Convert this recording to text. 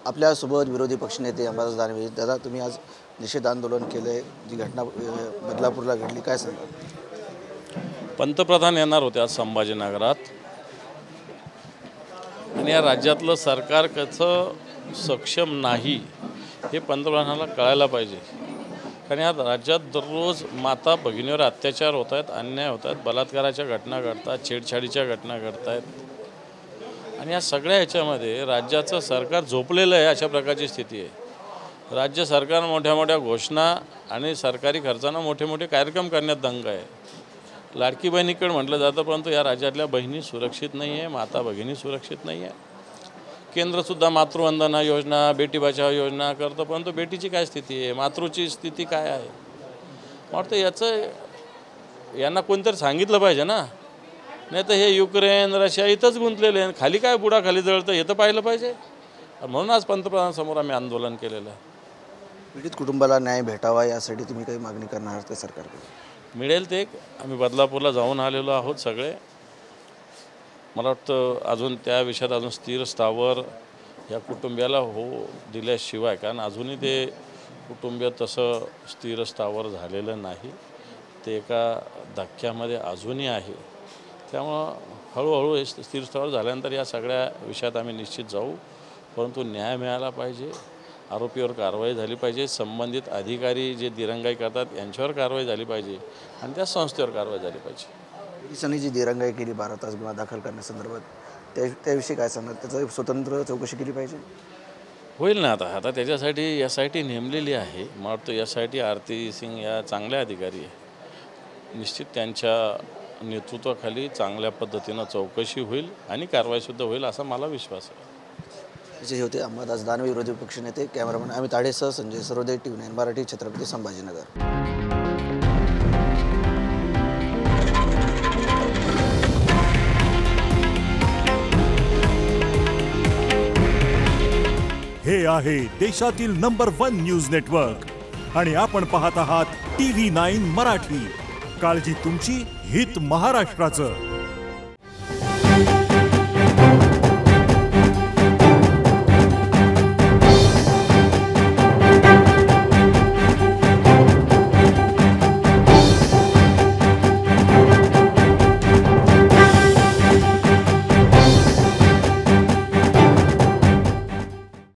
आपल्यासोबत विरोधी पक्षनेते अंबादास दानवे. दादा, तुम्ही आज निषेध आंदोलन केले, जी घटना बदलापूरला घडली, काय सांगा? पंतप्रधान येणार होते आज संभाजीनगरात आणि या राज्यातलं सरकार कसं सक्षम नाही हे पंतप्रधानाला कळायला पाहिजे. कारण या राज्यात दररोज माता भगिनीवर अत्याचार होत आहेत, अन्याय होत आहेत, बलात्काराच्या घटना घडतात, छेडछाडीच्या घटना घडत आहेत आणि या सगळ्या ह्याच्यामध्ये राज्याचं सरकार झोपलेलं आहे. अशा प्रकारची स्थिती आहे. राज्य सरकार मोठ्या मोठ्या घोषणा आणि सरकारी खर्चानं मोठे मोठे कार्यक्रम करण्यात दंग आहे. लाडकी बहिणीकडे म्हटलं जातं, परंतु या राज्यातल्या बहिणी सुरक्षित नाही आहे, माता भगिनी सुरक्षित नाही आहे. केंद्रसुद्धा मातृवंदना योजना, बेटी बचाव योजना करतं, परंतु बेटीची काय स्थिती आहे, मातृची स्थिती काय आहे? वाटतं याचं यांना कोणतरी सांगितलं पाहिजे ना. नाही तर हे युक्रेन रशिया इथंच गुंतलेले आहे, खाली काय बुडाखाली जळतं हे तर पाहिलं पाहिजे. म्हणून आज पंतप्रधानांसमोर आम्ही आंदोलन केलेलं आहे. पीडित कुटुंबाला न्याय भेटावा यासाठी तुम्ही काही मागणी करणार आहात का सरकारकडे? मिळेल ते. आम्ही बदलापूरला जाऊन आलेलो आहोत सगळे. मला वाटतं अजून त्या विषयात अजून स्थिर स्थावर या कुटुंबियाला दिल्याशिवाय, कारण अजूनही ते कुटुंबीय तसं स्थिर स्थावर झालेलं नाही, ते एका धक्क्यामध्ये अजूनही आहे. त्यामुळं हळूहळू हे स्थिर स्थावर झाल्यानंतर या सगळ्या विषयात आम्ही निश्चित जाऊ, परंतु न्याय मिळाला पाहिजे, आरोपीवर कारवाई झाली पाहिजे, संबंधित अधिकारी जे दिरंगाई करतात यांच्यावर कारवाई झाली पाहिजे आणि त्या संस्थेवर कारवाई झाली पाहिजे. पोलिसांनी जी दिरंगाई केली 12 तास गुन्हा दाखल करण्यासंदर्भात, त्याविषयी काय सांगणार? त्याचं स्वतंत्र चौकशी केली पाहिजे? होईल ना. आता त्याच्यासाठी SIT नेमलेली आहे. मला वाटतं SIT आरती सिंग या चांगल्या अधिकारी आहे. निश्चित त्यांच्या नेतृत्वाखाली चांगल्या पद्धतीनं चौकशी होईल आणि कारवाईसुद्धा होईल असा मला विश्वास आहे. त्याचे होते अंबादास दानवे, विरोधी पक्षनेते. कॅमेरामॅन अमित ताडेसह संजय सरोदे, TV9 मराठी, छत्रपती संभाजीनगर. हे आहे देशातील नंबर 1 न्यूज नेटवर्क आणि आपण पाहत आहात TV9 मराठी. काळजी तुमची, हित महाराष्ट्राचं.